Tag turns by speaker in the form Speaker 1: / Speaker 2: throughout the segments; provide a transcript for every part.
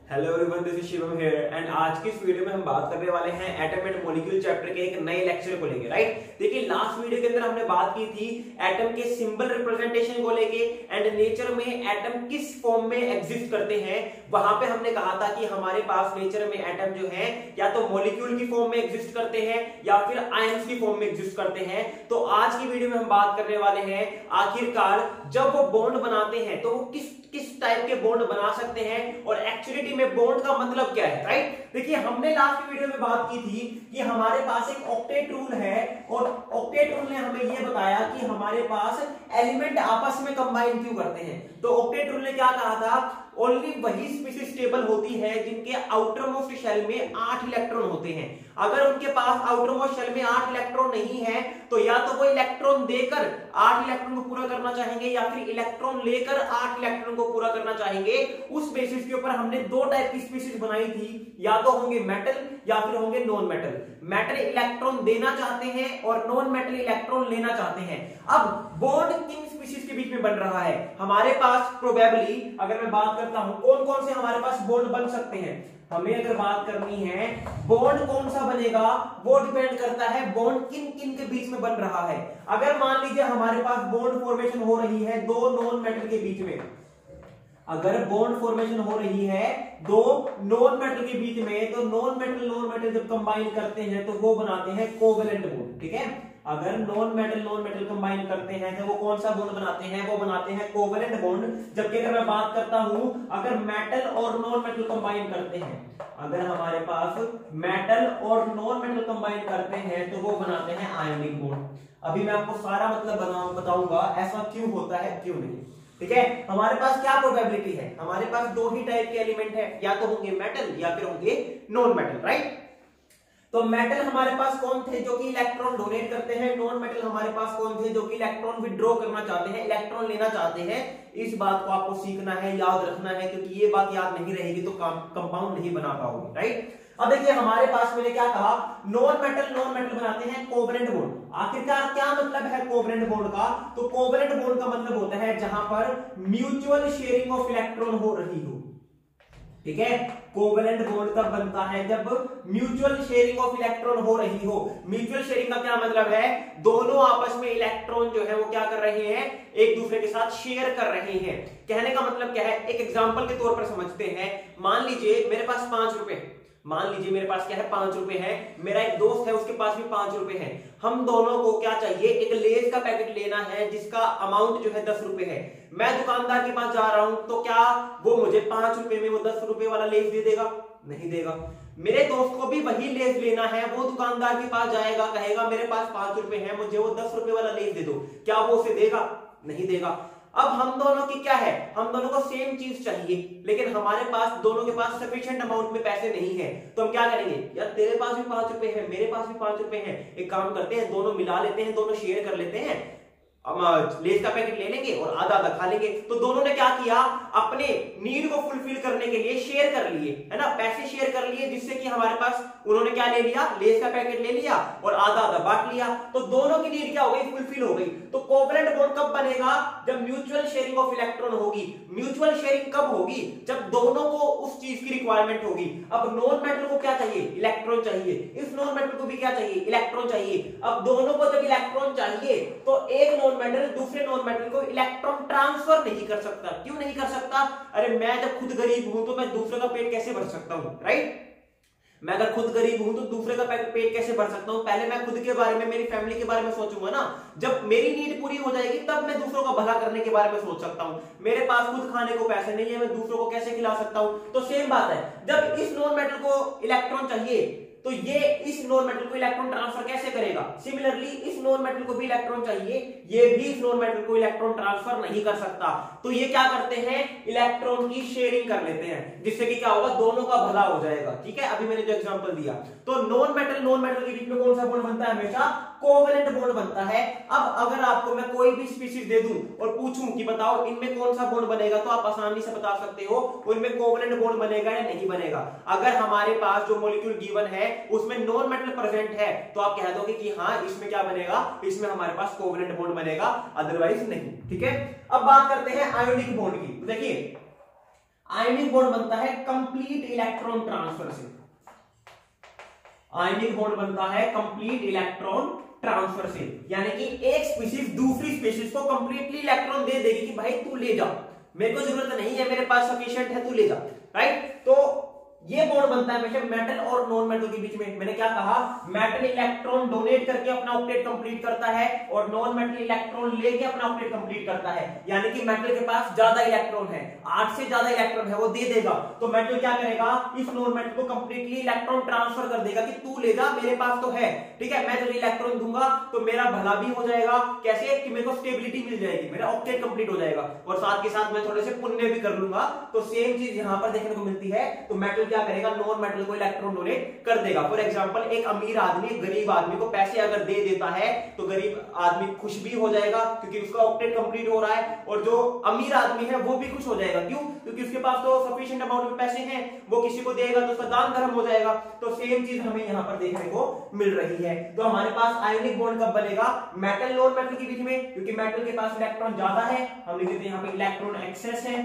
Speaker 1: Hello everyone, this is Shivam here and आज की इस वीडियो में हम बात करने वाले हैं एटम एंड मॉलिक्यूल चैप्टर के एक नए लेक्चर को लेके। राइट, देखिए लास्ट वीडियो के अंदर हमने बात की थी एटम के सिंबल रिप्रेजेंटेशन को लेके एंड नेचर में एटम किस फॉर्म में एग्जिस्ट करते हैं। वहां पे हमने कहा था कि हमारे पास नेचर में एटम जो है या तो मॉलिक्यूल की फॉर्म में एग्जिस्ट करते हैं या फिर आयंस की फॉर्म में एग्जिस्ट करते हैं। तो आज की वीडियो में हम बात करने वाले हैं आखिरकार जब वो बॉन्ड बनाते हैं तो वो किस टाइप के बॉन्ड बना सकते हैं और एक्चुअली में बॉन्ड का मतलब क्या है। राइट, देखिए हमने लास्ट वीडियो में बात की थी कि हमारे पास एक ऑक्टेट रूल है और ऑक्टेट रूल ने हमें यह बताया कि हमारे पास एलिमेंट आपस में कंबाइन क्यों करते हैं। तो ऑक्टेट रूल ने क्या कहा था, ओनली वही स्पीशीज स्टेबल होती है जिनके आउटर मोस्ट शेल में 8 इलेक्ट्रॉन होते हैं। अगर उनके पास आउटर मोस्ट शेल में 8 इलेक्ट्रॉन नहीं है तो या तो वो इलेक्ट्रॉन देकर 8 इलेक्ट्रॉन को पूरा करना चाहेंगे या फिर इलेक्ट्रॉन लेकर 8 इलेक्ट्रॉन को पूरा करना चाहेंगे। उस बेसिस के ऊपर हमने दो टाइप की स्पीशीज बनाई थी, या तो होंगे मेटल या फिर होंगे नॉन मेटल। मेटल इलेक्ट्रॉन देना चाहते हैं और नॉन मेटल इलेक्ट्रॉन लेना चाहते हैं। अब बॉन्ड किन स्पीशीज के बीच में बन रहा है हमारे पास, प्रोबेबली अगर मैं बात करता हूं कौन कौन से हमारे पास बॉन्ड बन सकते हैं, हमें अगर बात करनी है बॉन्ड कौन सा बनेगा वो डिपेंड करता है बॉन्ड किन किन के बीच में बन रहा है। अगर मान लीजिए हमारे पास बॉन्ड फॉर्मेशन हो रही है दो नॉन मेटल के बीच में, अगर बॉन्ड फॉर्मेशन हो रही है दो नॉन मेटल के बीच में, तो नॉन मेटल जब कंबाइन करते हैं तो वो बनाते हैं कोवेलेंट बॉन्ड। ठीक है, अगर नॉन मेटल कंबाइन करते हैं तो वो कौन सा बॉन्ड बनाते हैं, वो बनाते हैं कोवेलेंट बॉन्ड। जबकि अगर मैं बात करता हूं अगर मेटल और नॉन मेटल कंबाइन करते हैं, अगर हमारे पास मेटल और नॉन मेटल कंबाइन करते हैं तो वो बनाते हैं आयोनिक बॉन्ड। अभी मैं आपको सारा मतलब बताऊंगा ऐसा क्यों होता है क्यों नहीं। ठीक है, हमारे पास क्या प्रोबेबिलिटी है, हमारे पास दो ही टाइप के एलिमेंट है, या तो होंगे मेटल या फिर होंगे नॉन मेटल। राइट, तो मेटल हमारे पास कौन थे जो कि इलेक्ट्रॉन डोनेट करते हैं, नॉन मेटल हमारे पास कौन थे जो कि इलेक्ट्रॉन विड्रॉ करना चाहते हैं, इलेक्ट्रॉन लेना चाहते हैं। इस बात को आपको सीखना है, याद रखना है, क्योंकि ये बात याद नहीं रहेगी तो कंपाउंड नहीं बना पाओगे। राइट, अब देखिए हमारे पास मैंने क्या कहा, नॉन मेटल बनाते हैं कोवेलेंट बॉन्ड। आखिरकार क्या मतलब है कोवेलेंट बॉन्ड का, तो कोवेलेंट बॉन्ड का मतलब होता है जहां पर म्यूचुअल शेयरिंग ऑफ इलेक्ट्रॉन हो रही हो। ठीक है, कोवेलेंट बॉन्ड तब बनता है जब म्यूचुअल शेयरिंग ऑफ इलेक्ट्रॉन हो रही हो। म्यूचुअल शेयरिंग का क्या मतलब है, दोनों आपस में इलेक्ट्रॉन जो है वो क्या कर रहे हैं, एक दूसरे के साथ शेयर कर रहे हैं। कहने का मतलब क्या है, एक एग्जांपल के तौर पर समझते हैं। मान लीजिए मेरे पास 5 रुपए, मान लीजिए मेरे पास क्या है 5 रुपए है, मेरा एक दोस्त है उसके पास भी 5 रुपए है। हम दोनों को क्या चाहिए, एक लेज का पैकेट लेना है जिसका अमाउंट जो है 10 रुपए है। मैं दुकानदार के पास जा रहा हूं तो क्या वो मुझे 5 रुपए में वो 10 रुपए वाला लेज दे देगा? नहीं देगा। मेरे दोस्त को भी वही लेज लेना है, वो दुकानदार के पास जाएगा, कहेगा मेरे पास 5 रुपए है, मुझे वो 10 रुपए वाला लेज दे दो, क्या वो उसे देगा? नहीं देगा। अब हम दोनों की क्या है, हम दोनों को सेम चीज चाहिए लेकिन हमारे पास दोनों के पास सफिशिएंट अमाउंट में पैसे नहीं है। तो हम क्या करेंगे, यार तेरे पास भी 5 रुपए है, मेरे पास भी 5 रुपए है, एक काम करते हैं दोनों मिला लेते हैं, दोनों शेयर कर लेते हैं, लेज का पैकेट ले लेंगे और आधा आधा खा लेंगे। तो दोनों ने क्या किया, अपने नीड को फुलफिल करने के लिए शेयर कर लिए, है ना, पैसे शेयर कर लिए, जिससे कि हमारे पास उन्होंने क्या ले लिया, लेज का पैकेट ले लिया और आधा आधा बांट लिया। तो दोनों की नीड क्या हो गई, फुलफिल हो गई। तो कोवेलेंट बॉन्ड कब बनेगा, जब म्यूचुअल शेयरिंग ऑफ इलेक्ट्रॉन होगी। म्यूचुअल शेयरिंग कब होगी, जब दोनों को उस चीज की रिक्वायरमेंट होगी। अब नॉन मेटल को क्या चाहिए, इलेक्ट्रॉन चाहिए, इस नॉन मेटल को भी क्या चाहिए, इलेक्ट्रॉन चाहिए। अब दोनों को जब इलेक्ट्रॉन चाहिए तो एक नॉन मेटल दूसरे नॉन मेटल को इलेक्ट्रॉन ट्रांसफर नहीं कर सकता। क्यों नहीं कर सकता, अरे मैं जब खुद गरीब हूं तो मैं दूसरे का पेट कैसे भर सकता हूं। राइट, मैं अगर खुद गरीब हूं तो दूसरे का पेट कैसे भर सकता हूं, पहले मैं खुद के बारे में, मेरी फैमिली के बारे में सोचूंगा ना। जब मेरी नीड पूरी हो जाएगी तब मैं दूसरों का भला करने के बारे में सोच सकता हूं। मेरे पास खुद खाने को पैसे नहीं है, मैं दूसरों को कैसे खिला सकता हूं। तो सेम बात है, जब इस नॉन मेटल को इलेक्ट्रॉन चाहिए तो ये इस नॉन मेटल को इलेक्ट्रॉन ट्रांसफर कैसे करेगा। सिमिलरली इस नॉन मेटल को भी इलेक्ट्रॉन चाहिए, ये भी इस नॉन मेटल को इलेक्ट्रॉन ट्रांसफर नहीं कर सकता। तो ये क्या करते हैं, इलेक्ट्रॉन की शेयरिंग कर लेते हैं, जिससे कि क्या होगा, दोनों का भला हो जाएगा। ठीक है, अभी मैंने जो एग्जांपल दिया, तो नॉन मेटल के बीच में कौन सा बॉन्ड बनता है, हमेशा कोवेलेंट बॉन्ड बनता है। अब अगर आपको मैं कोई भी स्पीशीज दे दूं और पूछूं कि बताओ इनमें कौन सा बॉन्ड बनेगा, तो आप आसानी से बता सकते हो उनमें कोवेलेंट बॉन्ड बनेगा या नहीं बनेगा। अगर हमारे पास जो मॉलिक्यूल गिवन है उसमें नॉन मेटल प्रेजेंट है तो आप कह दोगे कि हाँ इसमें क्या बनेगा, इसमें हमारे पास कोवेलेंट बॉन्ड बनेगा, अदरवाइज नहीं। ठीक है, अब बात करते हैं आयोनिक बॉन्ड की। देखिए आयनिक बॉन्ड बनता है कंप्लीट इलेक्ट्रॉन ट्रांसफर से। आयनिक बॉन्ड बनता है कंप्लीट इलेक्ट्रॉन ट्रांसफर से, यानी कि एक स्पीशीज दूसरी स्पीशीज को कंप्लीटली इलेक्ट्रॉन दे देगी कि भाई तू ले जा, मेरे को जरूरत नहीं है, मेरे पास सफिशिएंट है, तू ले जा, राइट। तो ये बॉन्ड बनता है हमेशा मेटल और नॉन मेटल के बीच में। मैंने क्या कहा, मेटल इलेक्ट्रॉन डोनेट करके अपना ऑक्टेट कंप्लीट करता है और नॉन मेटल इलेक्ट्रॉन लेके अपना ऑक्टेट कंप्लीट करता है, यानी कि मेटल के पास ज्यादा इलेक्ट्रॉन है, 8 से ज्यादा इलेक्ट्रॉन है, वो दे देगा, तो मेटल क्या करेगा, इस नॉन मेटल को कंप्लीटली इलेक्ट्रॉन ट्रांसफर कर देगा कि तू ले जा, मेरे पास तो है, ठीक है, मैं तुझे इलेक्ट्रॉन दूंगा तो मेरा भला भी हो जाएगा, कैसे कि मेरे को स्टेबिलिटी मिल जाएगी, मेरा ऑक्टेट कंप्लीट हो जाएगा और साथ के साथ मैं थोड़े से पुण्य भी कर लूंगा। तो सेम चीज यहां पर देखने को मिलती है। तो मेटल क्या करेगा, नॉन मेटल को इलेक्ट्रॉन डोनेट कर देगा। फॉर एग्जांपल, एक अमीर आदमी गरीब आदमी को पैसे अगर दे देता है तो गरीब आदमी खुश भी हो जाएगा क्योंकि उसका ऑक्टेट कंप्लीट हो रहा है, और जो अमीर आदमी है वो भी खुश हो जाएगा। क्यों? क्योंकि उसके पास तो सफिशिएंट अमाउंट में पैसे हैं, वो किसी को देगा तो उसका दान धर्म हो जाएगा। तो सेम चीज हमें यहां पर देखने को मिल रही है। तो हमारे पास आयनिक बॉन्ड कब बनेगा, मेटल नॉन मेटल के बीच में, क्योंकि मेटल के पास इलेक्ट्रॉन ज्यादा है, हम लिख देते हैं यहां पे इलेक्ट्रॉन एक्सेस है,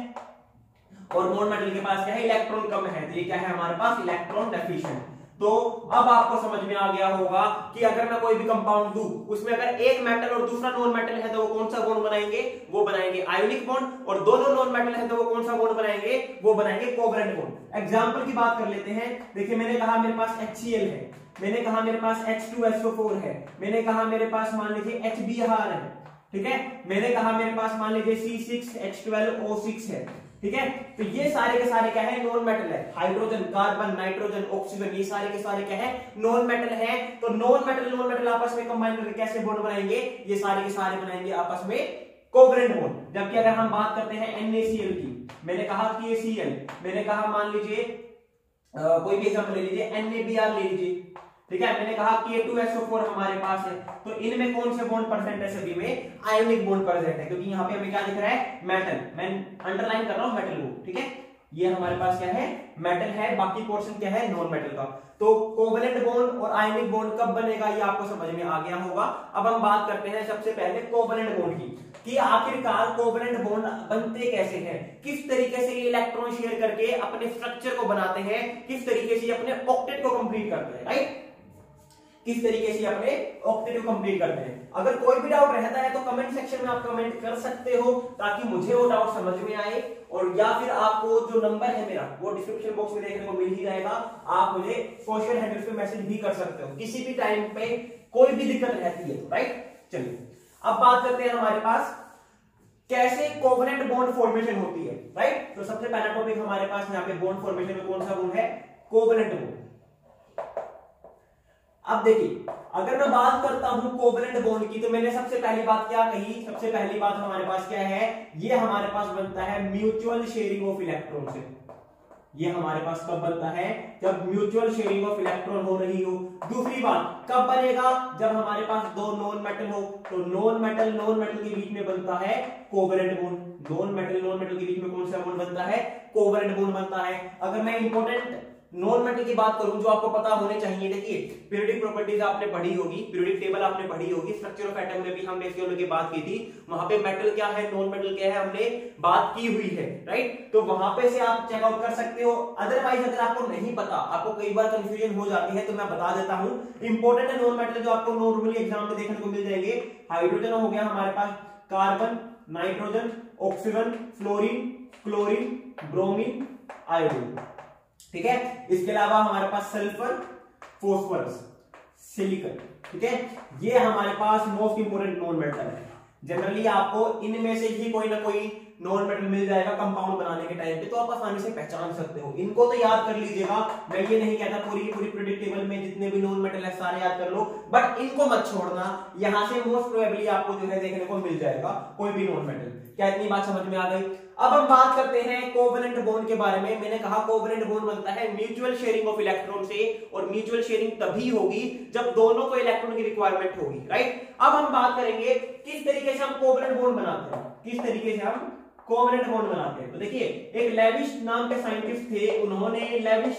Speaker 1: और नॉन मेटल के पास क्या है, इलेक्ट्रॉन कम है, तो ये क्या है हमारे पास, इलेक्ट्रॉन डेफिशिएंट। तो अब आपको समझ में आ गया होगा कि अगर मैं कोई भी कंपाउंड दूं, उसमें अगर एक मेटल और दूसरा नॉन मेटल है तो वो कौन सा बॉन्ड बनाएंगे, वो बनाएंगे आयोनिक बॉन्ड, और दोनों नॉन मेटल है तो वो कौन सा बॉन्ड बनाएंगे, वो बनाएंगे कोवलेंट बॉन्ड। एग्जांपल की बात कर लेते हैं। देखिए, मैंने कहा मेरे पास HCl है, मैंने कहा मेरे पास H2SO4 है, मैंने कहा मेरे पास मान लीजिए HBr है, ठीक है, मैंने कहा मेरे पास मान लीजिए C6H12O6 है, ठीक है। तो ये सारे के सारे क्या है, नॉन मेटल है। हाइड्रोजन, कार्बन, नाइट्रोजन, ऑक्सीजन, ये सारे के सारे क्या है, नॉन मेटल है। तो नॉन मेटल आपस में कंबाइन करके कैसे बॉन्ड बनाएंगे, ये सारे के सारे बनाएंगे आपस में कोवलेंट बॉन्ड। जबकि अगर हम बात करते हैं NaCl की, मैंने कहा KCl, मैंने कहा मान लीजिए कोई भी एग्जांपल ले लीजिए, NaBr ले लीजिए, ठीक है, मैंने कहा K2SO4 हमारे पास है, तो इनमें कौन से बॉन्ड प्रेजेंट है, सभी में आयोनिक बॉन्ड प्रेजेंट है, क्योंकि यहाँ पे हमें क्या दिख रहा है, मेटल, मैं अंडरलाइन कर रहा हूं मेटल को, ठीक है, ये हमारे पास क्या है, मेटल है, बाकी पोर्शन क्या है, नॉन मेटल का। तो कोवलेंट बॉन्ड और आयोनिक बॉन्ड कब बनेगा, ये आपको समझ में आ गया होगा। अब हम बात करते हैं सबसे पहले कोवलेंट बॉन्ड की, कि आखिरकार कोवलेंट बॉन्ड बनते कैसे हैं, किस तरीके से ये इलेक्ट्रॉन शेयर करके अपने स्ट्रक्चर को बनाते हैं, किस तरीके से अपने ऑक्टेट को कंप्लीट करते हैं, राइट, किस तरीके से अपने ऑक्टेट को कंप्लीट करते हैं। अगर कोई भी डाउट रहता है तो कमेंट सेक्शन में आप कमेंट कर सकते हो, ताकि मुझे वो डाउट समझ में आए, और या फिर आपको जो नंबर है मेरा वो डिस्क्रिप्शन बॉक्स में देखने को मिल ही जाएगा, आप मुझे सोशल हैंडल्स पे मैसेज भी कर सकते हो किसी भी टाइम पे, कोई भी दिक्कत रहती है, राइट। चलिए अब बात करते हैं हमारे पास कैसे कोवलेंट बॉन्ड फॉर्मेशन होती है, राइट। तो सबसे पहला टॉपिक हमारे पास यहाँ पे बॉन्ड फॉर्मेशन में कौन सा बॉन्ड है, कोवलेंट बॉन्ड। अब देखिए, अगर मैं बात करता हूं कोवलेंट बॉन्ड की, तो मैंने सबसे पहली बात क्या कही, सबसे पहली बात हमारे पास क्या है, ये हमारे पास बनता है म्यूचुअल शेयरिंग ऑफ इलेक्ट्रॉन से। ये हमारे पास कब बनता है, जब म्यूचुअल शेयरिंग ऑफ इलेक्ट्रॉन हो रही हो। दूसरी बात कब बनेगा, जब हमारे पास दो नॉन मेटल हो, तो नॉन मेटल के बीच में बनता है कोवलेंट बॉन्ड। नॉन मेटल के बीच में कौन सा बॉन्ड बनता है, कोवलेंट बॉन्ड बनता है। अगर मैं इंपॉर्टेंट नॉन मेटल की बात करूं जो आपको पता होने चाहिए, देखिए पीरियोडिक प्रॉपर्टीज आपने पढ़ी होगी, पीरियोडिक टेबल आपने पढ़ी होगी, स्ट्रक्चर ऑफ एटम में भी हमने इसके की बात की थी, वहां पे मेटल क्या है, नॉन मेटल क्या है, हमने बात की हुई है, राइट। तो वहां पे से आप चेकआउट कर सकते हो। अदरवाइज अगर आपको नहीं पता, आपको कई बार कंफ्यूजन हो जाती है, तो मैं बता देता हूं। इंपॉर्टेंट है नॉन मेटल जो आपको नॉर्मली एग्जाम में देखने को मिल जाएंगे। हाइड्रोजन हो गया हमारे पास, carbon, nitrogen, oxygen, fluorine, chlorine, bromine, iodine, ठीक है। इसके अलावा हमारे पास सल्फर, फॉस्फोरस, सिलिकॉन, ठीक है। ये हमारे पास मोस्ट इंपोर्टेंट नॉन मेटल है। जनरली आपको इनमें से ही कोई ना कोई नॉन मेटल मिल जाएगा कंपाउंड बनाने के टाइम पे, तो आप आसानी से पहचान सकते हो। इनको तो याद कर लीजिएगा, मैं ये नहीं कहता पूरी पीरियोडिक टेबल में जितने भी नॉन मेटल है सारे याद कर लो, बट इनको मत छोड़ना, यहां से मोस्ट प्रोबेबली आपको जो है देखने को मिल जाएगा कोई भी नॉन मेटल। क्या इतनी बात समझ में आ गई? अब हम बात करते हैं कोवलेंट बॉन्ड के बारे में। मैंने कहा कोवलेंट बॉन्ड बनता है म्यूचुअल शेयरिंग ऑफ इलेक्ट्रॉन से, और म्यूचुअल शेयरिंग तभी होगी जब दोनों को इलेक्ट्रॉन की रिक्वायरमेंट होगी, राइट। अब हम बात करेंगे किस तरीके से हम कोवलेंट बॉन्ड बनाते हैं, किस तरीके से हम कोवलेंट बॉन्ड बनाते हैं। तो देखिए, एक लेविश नाम के साइंटिस्ट थे, उन्होंने लेविश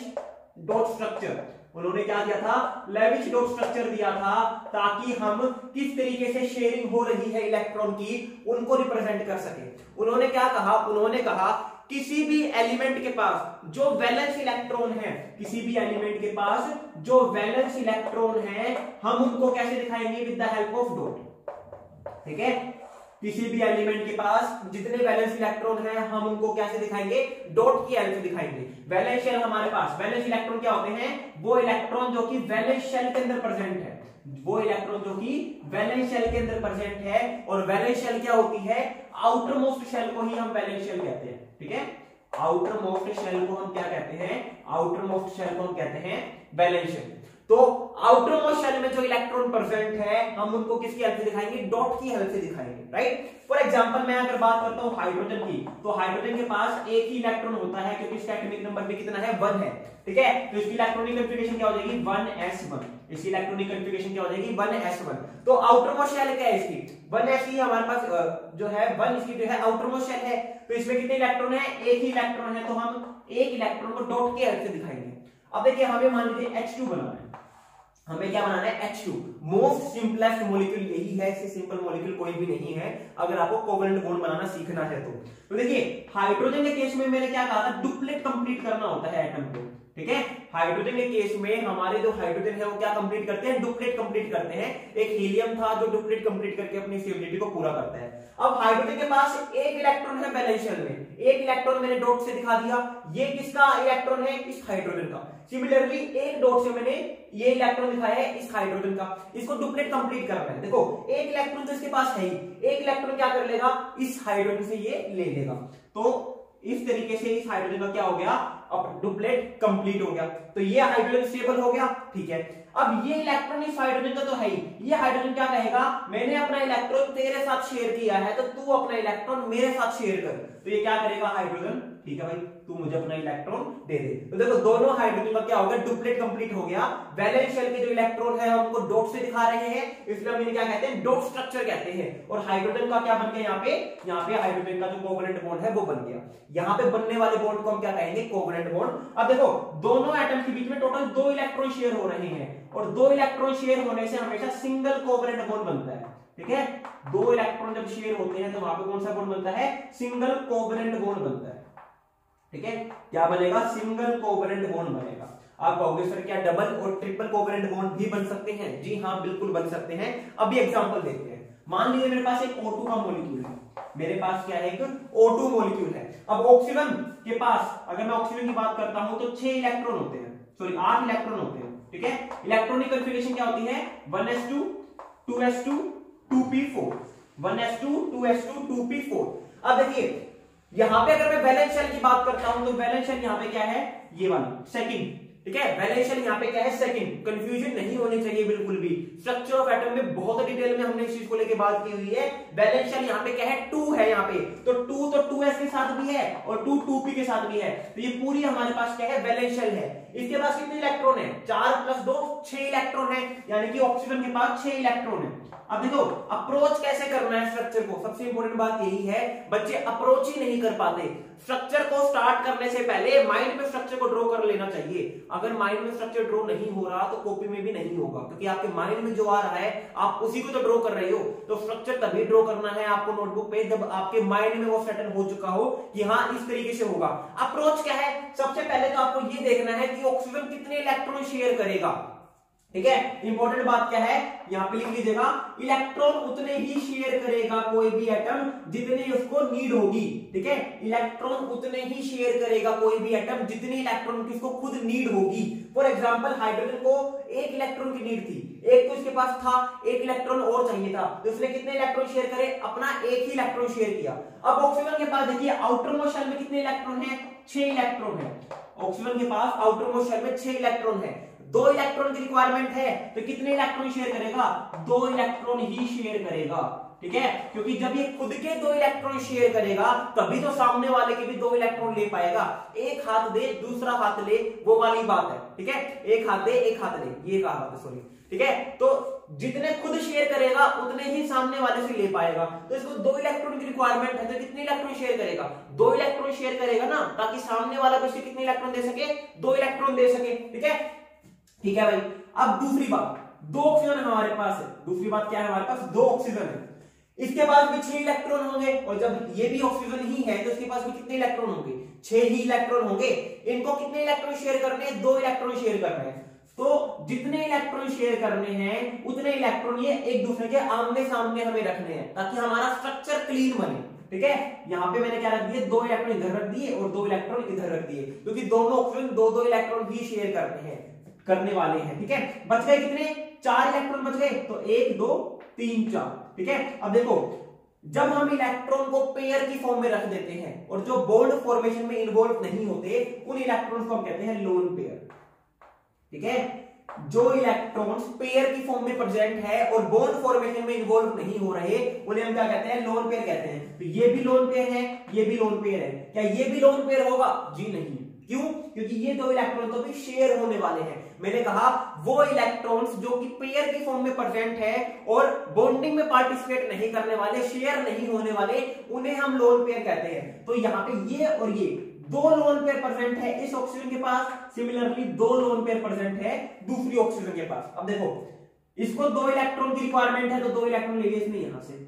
Speaker 1: डॉट स्ट्रक्चर, उन्होंने क्या दिया था, लेविश डॉट स्ट्रक्चर दिया था, ताकि हम किस तरीके से शेयरिंग हो रही है इलेक्ट्रॉन की उनको रिप्रेजेंट कर सके। उन्होंने क्या कहा, उन्होंने कहा किसी भी एलिमेंट के पास जो वैलेंस इलेक्ट्रॉन है, किसी भी एलिमेंट के पास जो वैलेंस इलेक्ट्रॉन है, हम उनको कैसे दिखाएंगे? With the help of dot. ठीक है, किसी भी एलिमेंट के पास जितने वैलेंस इलेक्ट्रॉन हैं, हम उनको कैसे दिखाएंगे? डॉट की हेल्प से दिखाएंगे। वैलेंस शेल हमारे पास, वैलेंस इलेक्ट्रॉन क्या होते हैं? वो इलेक्ट्रॉन जो कि वैलेंस शेल के अंदर प्रेजेंट है, वो इलेक्ट्रॉन जो कि वैलेंस शेल के अंदर प्रेजेंट है। और वैलेंस शेल क्या होती है? आउटर मोस्ट शेल को ही हम वैलेंस शेल कहते हैं। ठीक है, आउटर मोस्ट शेल को हम क्या कहते हैं? आउटर मोस्ट शेल को हम कहते हैं वैलेंस शेल। तो आउटर मोस्ट शेल में जो इलेक्ट्रॉन प्रेजेंट है, हम उनको किसकी हेल्प से दिखाएंगे? डॉट की हेल्प से दिखाएंगे। राइट, फॉर एग्जांपल मैं अगर बात करता हूं हाइड्रोजन की, तो हाइड्रोजन के पास एक ही इलेक्ट्रॉन होता है, क्योंकि इसका एटॉमिक नंबर भी कितना है? 1 है। ठीक है, तो इसकी इलेक्ट्रॉनिक कॉन्फ़िगरेशन क्या हो जाएगी? 1s1। इसकी इलेक्ट्रॉनिक कॉन्फ़िगरेशन क्या हो जाएगी? 1s1। तो आउटर मोस्ट शेल क्या है इसकी? 1s ही हमारे पास जो है 1 इसकी जो है आउटर मोस्ट शेल है। तो इसमें कितने इलेक्ट्रॉन है? एक ही इलेक्ट्रॉन है, तो हम एक इलेक्ट्रॉन को डॉट की हेल्प से दिखाएंगे। अब देखिए, हमें मान लीजिए H2 बनाना है, हमें क्या बनाना है? H2। मोस्ट सिंपलेस्ट मॉलिक्यूल यही है, इससे सिंपल मॉलिक्यूल कोई भी नहीं है अगर आपको कोवेलेंट बॉन्ड बनाना सीखना है तो देखिए, हाइड्रोजन के केस में मैंने क्या कहा था? डुप्लेट कंप्लीट करना होता है एटम को। ठीक है, हाइड्रोजन के केस में हमारे जो हाइड्रोजन है वो क्या कंप्लीट करते हैं? डुप्लेट कंप्लीट करते हैं। एक हीलियम था जो डुप्लेट कंप्लीट करके अपनी स्टेबिलिटी को पूरा करता है। अब हाइड्रोजन के पास एक इलेक्ट्रॉन है वैलेंस शेल में, एक इलेक्ट्रॉन मैंने डॉट से दिखा दिया। ये किसका इलेक्ट्रॉन है? इस हाइड्रोजन का। सिमिलरली एक डॉट से मैंने ये इलेक्ट्रॉन दिखाया है इस हाइड्रोजन का, इसको डुप्लेट कंप्लीट करना है। देखो, एक इलेक्ट्रॉन तो इसके पास है ही, एक इलेक्ट्रॉन क्या कर लेगा? इस हाइड्रोजन से ये ले लेगा। तो इस तरीके से इस हाइड्रोजन का क्या हो गया? अब डुप्लेट कंप्लीट हो गया। तो ये हाइड्रोजन स्टेबल हो गया। ठीक है, अब ये इलेक्ट्रॉन इस हाइड्रोजन का तो है ही, ये हाइड्रोजन क्या कहेगा? मैंने अपना इलेक्ट्रॉन तेरे साथ शेयर किया है, तो तू अपना इलेक्ट्रॉन मेरे साथ शेयर कर। तो ये क्या करेगा? हाइड्रोजन, ठीक है भाई, तू मुझे अपना इलेक्ट्रॉन दे दे। तो देखो, दोनों हाइड्रोजन का क्या हो गया? डुप्लेट कंप्लीट हो गया। वैलेंस शेल के जो इलेक्ट्रॉन है हम उनको डॉट से दिखा रहे हैं, इसलिए हम इन्हें क्या कहते हैं? डॉट स्ट्रक्चर कहते हैं। और हाइड्रोजन का क्या बन गया? यहाँ पे हाइड्रोजन का जो कोवेलेंट बॉन्ड है वो बन गया। यहाँ पे बनने वाले बॉन्ड को हम क्या कहेंगे? Covalent bond. अब देखो, दोनों एटम के बीच में टोटल 2 इलेक्ट्रॉन शेयर हो रहे हैं, और 2 इलेक्ट्रॉन शेयर होने से हमेशा सिंगल कोवेलेंट बॉन्ड बनता है। ठीक है, 2 इलेक्ट्रॉन जब शेयर होते हैं तो वहां पे कौन सा बॉन्ड बनता है? सिंगल कोवेलेंट बॉन्ड बनता है। ठीक है, क्या बनेगा? सिंगल कोवेलेंट बॉन्ड बनेगा। आप कहोगे सर क्या डबल और ट्रिपल कोवेलेंट बॉन्ड भी बन सकते हैं? जी हाँ, बिल्कुल बन सकते हैं। अभी एग्जांपल देखते हैं। मान लीजिए मेरे पास एक O2 का मॉलिक्यूल है, मेरे पास क्या है? एक O2 मॉलिक्यूल है। अब ऑक्सीजन के पास अगर मैं ऑक्सीजन की बात करता हूं तो 6 इलेक्ट्रॉन होते हैं, सॉरी 8 इलेक्ट्रॉन होते हैं। ठीक है, इलेक्ट्रॉनिक कॉन्फ़िगरेशन क्या होती है? 1s2 2s2 2p4, 1s2 2s2 2p4। अब देखिए, यहां पे अगर मैं वैलेंस शेल की बात करता हूं तो वैलेंस शेल यहां पे क्या है? ये वाला सेकंड। ठीक है, वैलेंस शेल यहाँ पे क्या है? सेकंड। कंफ्यूजन नहीं होनी चाहिए बिल्कुल भी। स्ट्रक्चर ऑफ एटम में बहुत डिटेल में हमने इस चीज को लेके बात की हुई है। वैलेंस शेल यहाँ पे क्या है? 2 है यहाँ पे, तो 2 तो 2s के साथ भी है और 2 2p के साथ भी है। तो ये पूरी हमारे पास क्या है? वैलेंस शेल है। इसके पास कितने इलेक्ट्रॉन है? 4 + 2 6 इलेक्ट्रॉन है, यानी कि ऑक्सीजन के पास 6 इलेक्ट्रॉन है। अब देखो, अप्रोच कैसे करना है स्ट्रक्चर को? सबसे इंपॉर्टेंट बात यही है, बच्चे अप्रोच ही नहीं कर पाते। स्ट्रक्चर को स्टार्ट करने से पहले माइंड में स्ट्रक्चर को ड्रॉ कर लेना चाहिए। अगर माइंड में स्ट्रक्चर ड्रॉ नहीं हो रहा तो कॉपी में भी नहीं होगा, क्योंकि आपके माइंड में जो आ रहा है आप उसी को तो ड्रॉ कर रहे हो। तो स्ट्रक्चर तभी ड्रॉ करना है आपको नोटबुक पे जब आपके माइंड में वो सेटल हो चुका हो कि हाँ इस तरीके से होगा। अप्रोच क्या है? सबसे पहले तो आपको ये देखना है कि ऑक्सीजन कितने इलेक्ट्रॉन शेयर करेगा। ठीक है, इंपॉर्टेंट बात क्या है? यहां पे लिख लीजिएगा, इलेक्ट्रॉन उतने ही शेयर करेगा कोई भी एटम जितने उसको नीड होगी। ठीक है, इलेक्ट्रॉन उतने ही शेयर करेगा कोई भी एटम जितने इलेक्ट्रॉन की उसको खुद नीड होगी। फॉर एग्जांपल, हाइड्रोजन को 1 इलेक्ट्रॉन की नीड थी, एक तो इसके पास था, 1 इलेक्ट्रॉन और चाहिए था, तो इसने कितने इलेक्ट्रॉन शेयर करे? अपना 1 ही इलेक्ट्रॉन शेयर किया। अब ऑक्सीजन के पास देखिए, आउटर मोस्ट शेल में कितने इलेक्ट्रॉन है? 6 इलेक्ट्रॉन है। ऑक्सीजन के पास आउटर मोस्ट शेल में 6 इलेक्ट्रॉन है। 2 इलेक्ट्रॉन की रिक्वायरमेंट है, तो कितने इलेक्ट्रॉन शेयर करेगा? 2 इलेक्ट्रॉन ही शेयर करेगा। ठीक है, क्योंकि जब ये खुद के 2 इलेक्ट्रॉन शेयर करेगा तभी तो सामने वाले के भी 2 इलेक्ट्रॉन ले पाएगा। एक हाथ दे दूसरा हाथ ले, वो वाली बात है। ठीक है, एक हाथ दे एक हाथ ले, ये कहा बात है, सॉरी। ठीक है, तो जितने खुद शेयर करेगा उतने ही सामने वाले से ले पाएगा। तो इसको 2 इलेक्ट्रॉन की रिक्वायरमेंट है, तो कितने इलेक्ट्रॉन शेयर करेगा? 2 इलेक्ट्रॉन शेयर करेगा ना, ताकि सामने वाला को कितने इलेक्ट्रॉन दे सके? 2 इलेक्ट्रॉन दे सके। ठीक है, ठीक है भाई। अब दूसरी बात, 2 ऑक्सीजन हमारे पास है। दूसरी बात क्या है? हमारे पास 2 ऑक्सीजन है। इसके पास भी 6 इलेक्ट्रॉन होंगे, और जब ये भी ऑक्सीजन ही है तो इसके पास भी कितने इलेक्ट्रॉन होंगे, 6 ही इलेक्ट्रॉन होंगे। इनको कितने इलेक्ट्रॉन शेयर करने हैं, 2 इलेक्ट्रॉन शेयर करने हैं। तो जितने इलेक्ट्रॉन शेयर करने हैं उतने इलेक्ट्रॉन ये एक दूसरे के आमने सामने हमें रखने हैं, ताकि हमारा स्ट्रक्चर क्लीन बने। ठीक है, यहाँ पे मैंने क्या रख दिए, 2 इलेक्ट्रॉन इधर रख दिए और 2 इलेक्ट्रॉन इधर रख दिए, क्योंकि दोनों ऑक्सीजन 2-2 इलेक्ट्रॉन ही शेयर करने वाले हैं। ठीक है, बच गए कितने, 4 इलेक्ट्रॉन बच गए। तो 1 2 3 4। ठीक है, अब देखो जब हम इलेक्ट्रॉन को पेयर की फॉर्म में रख देते हैं और जो बॉन्ड फॉर्मेशन में इन्वॉल्व नहीं होते, उन इलेक्ट्रॉन्स को हम कहते हैं लोन पेयर। ठीक है, जो इलेक्ट्रॉन्स पेयर की फॉर्म में प्रेजेंट है और बॉन्ड फॉर्मेशन में इन्वॉल्व नहीं हो रहे, उन्हें हम क्या कहते हैं, लोन पेयर कहते हैं। तो ये भी लोन पेयर है, ये भी लोन पेयर है। क्या ये भी लोन पेयर होगा, जी नहीं। क्यों, क्योंकि ये 2 इलेक्ट्रॉन तो भी शेयर होने वाले हैं। मैंने कहा वो इलेक्ट्रॉन्स जो कि पेयर की फॉर्म में प्रेजेंट है और बॉन्डिंग में पार्टिसिपेट नहीं करने वाले, शेयर नहीं होने वाले, उन्हें हम लोन पेयर कहते हैं। तो यहाँ पे ये और ये 2 लोन पेयर प्रेजेंट है इस ऑक्सीजन के पास, सिमिलरली 2 लोन पेयर प्रेजेंट है दूसरी ऑक्सीजन के पास। अब देखो इसको 2 इलेक्ट्रॉन की रिक्वायरमेंट है, तो 2 इलेक्ट्रॉन ले लिए इसने यहां से।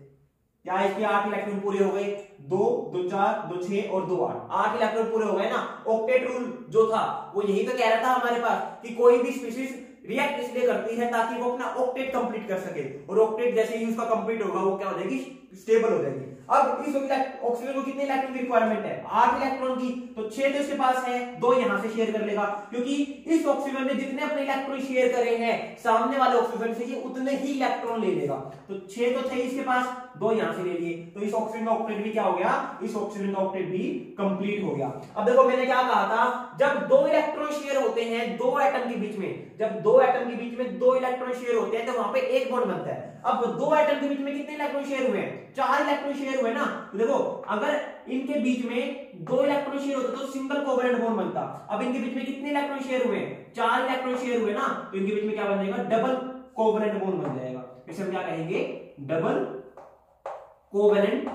Speaker 1: क्या इसके 8 इलेक्ट्रॉन पूरे हो गए, 2 2 4 2 6 और 2 8 इलेक्ट्रॉन पूरे हो गए ना। ऑक्टेट रूल जो था वो यही तो कह रहा था हमारे पास कि कोई भी स्पीशीज रिएक्ट इसलिए करती है ताकि वो अपना ऑक्टेट कंप्लीट कर सके, और ऑक्टेट जैसे ही उसका कंप्लीट होगा वो क्या हो जाएगी, स्टेबल हो जाएगी। अब इस ऑक्सीजन को कितने इलेक्ट्रॉन की रिक्वायरमेंट है, 8 इलेक्ट्रॉन की। तो 6 तो इसके पास है, 2 यहां से शेयर कर लेगा, क्योंकि इस ऑक्सीजन ने जितने अपने इलेक्ट्रॉन शेयर करे हैं सामने वाले ऑक्सीजन से, ये उतने ही इलेक्ट्रॉन ले लेगा। तो 6 तो थे इसके पास, 2 यहां से ले लिए, तो इस ऑक्सीजन का ऑक्टेट भी क्या हो गया, इस ऑक्सीजन का ऑक्टेट भी कंप्लीट हो गया। अब देखो मैंने क्या कहा था, जब 2 इलेक्ट्रॉन शेयर होते हैं 2 एटम के बीच में, जब 2 एटम के बीच में 2 इलेक्ट्रॉन शेयर होते हैं तो वहां पे एक बॉन्ड बनता है। अब 2 एटम के बीच में कितने इलेक्ट्रॉन शेयर हुए हैं, 4 इलेक्ट्रॉन शेयर हुए ना। तो देखो अगर इनके बीच में 2 इलेक्ट्रॉन शेयर होते तो सिंगल कोवेलेंट बॉन्ड बनता। अब इनके बीच में कितने इलेक्ट्रॉन शेयर हुए, 4 इलेक्ट्रॉन शेयर हुए ना, तो इनके बीच में क्या बन जाएगा, डबल कोवेलेंट बॉन्ड बन जाएगा। इसे हम क्या कहेंगे, डबल कोवेलेंट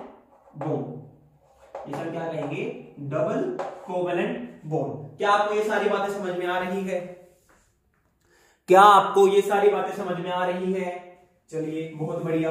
Speaker 1: बॉन्ड। इसे हम क्या कहेंगे, डबल कोवेलेंट बॉन्ड। क्या आपको ये सारी बातें समझ में आ रही है, क्या आपको ये सारी बातें समझ में आ रही है? चलिए बहुत बढ़िया।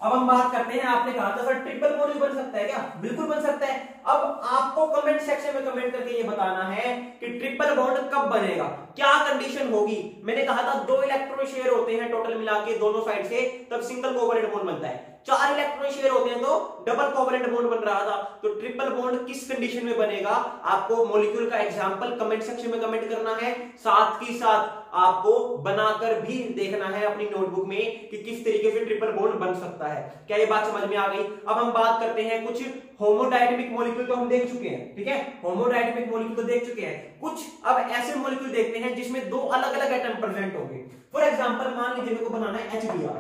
Speaker 1: अब हम बात करते हैं, आपने कहा था सर ट्रिपल बॉन्ड भी बन सकता है क्या, बिल्कुल बन सकता है। अब आपको कमेंट सेक्शन में कमेंट करके ये बताना है कि ट्रिपल बॉन्ड कब बनेगा, क्या कंडीशन होगी। मैंने कहा था 2 इलेक्ट्रॉन शेयर होते हैं टोटल मिला के दोनों साइड से, तब सिंगल कोवेलेंट बॉन्ड बनता है। 4 इलेक्ट्रॉन शेयर होते हैं तो डबल कोवेलेंट बॉन्ड बन रहा था। तो ट्रिपल बॉन्ड किस कंडीशन में बनेगा, आपको मॉलिक्यूल का एग्जांपल कमेंट सेक्शन में कमेंट करना है, साथ ही साथ आपको बनाकर भी देखना है अपनी नोटबुक में कि किस तरीके से ट्रिपल बॉन्ड बन सकता है। क्या ये बात समझ में आ गई? अब हम बात करते हैं कुछ होमोडायनेमिक मॉलिक्यूल तो हम देख चुके हैं, ठीक है, होमोडायनेमिक मॉलिक्यूल तो देख चुके हैं। कुछ अब ऐसे मॉलिक्यूल देखते हैं जिसमें 2 अलग अलग एटम प्रेजेंट होंगे। फॉर एग्जांपल मान लीजिए मेरे को बनाना है HBr,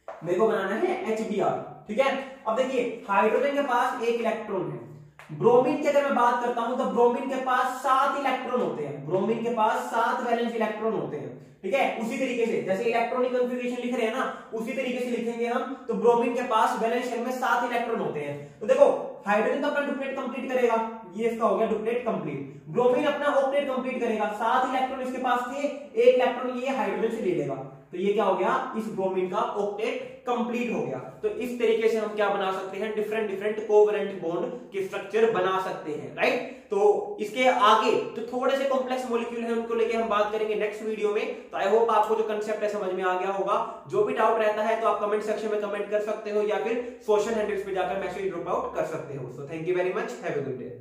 Speaker 1: मेरे को बनाना है HBr, ठीक है। अब देखिए हाइड्रोजन के पास 1 इलेक्ट्रॉन है, ब्रोमीन की अगर मैं बात करता हूं तो ब्रोमीन के पास 7 इलेक्ट्रॉन होते हैं, ब्रोमीन के पास 7 वैलेंस इलेक्ट्रॉन होते हैं, ठीक है। उसी तरीके से जैसे इलेक्ट्रॉनिक कॉन्फ़िगरेशन लिख रहे हैं ना, उसी तरीके से लिखेंगे हम। तो ब्रोमीन के पास वैलेंस शेल में 7 इलेक्ट्रॉन होते हैं। तो देखो हाइड्रोजन तो अपना डुप्लेट कंप्लीट करेगा, ये इसका हो गया डुप्लेट कंप्लीट। ब्रोमीन अपना ऑक्टेट कंप्लीट करेगा, 7 इलेक्ट्रॉन इसके पास थे, 1 इलेक्ट्रॉन ये हाइड्रोजन से ले लेगा, तो ये क्या हो गया, इस ब्रोमीन का ऑक्टेट कंप्लीट हो गया। तो इस तरीके से हम क्या बना सकते हैं, डिफरेंट डिफरेंट कोवेलेंट बॉन्ड के स्ट्रक्चर बना सकते हैं, राइट। तो इसके आगे जो थोड़े से कॉम्प्लेक्स मॉलिक्यूल हैं उनको लेके हम बात करेंगे नेक्स्ट वीडियो में। तो आई होप आपको जो कंसेप्ट है समझ में आ गया होगा। जो भी डाउट रहता है तो आप कमेंट सेक्शन में कमेंट कर सकते हो या फिर सोशल हैंडल्स पे जाकर मैसेज ड्रॉप आउट कर सकते हो। So thank you very much, have a good day.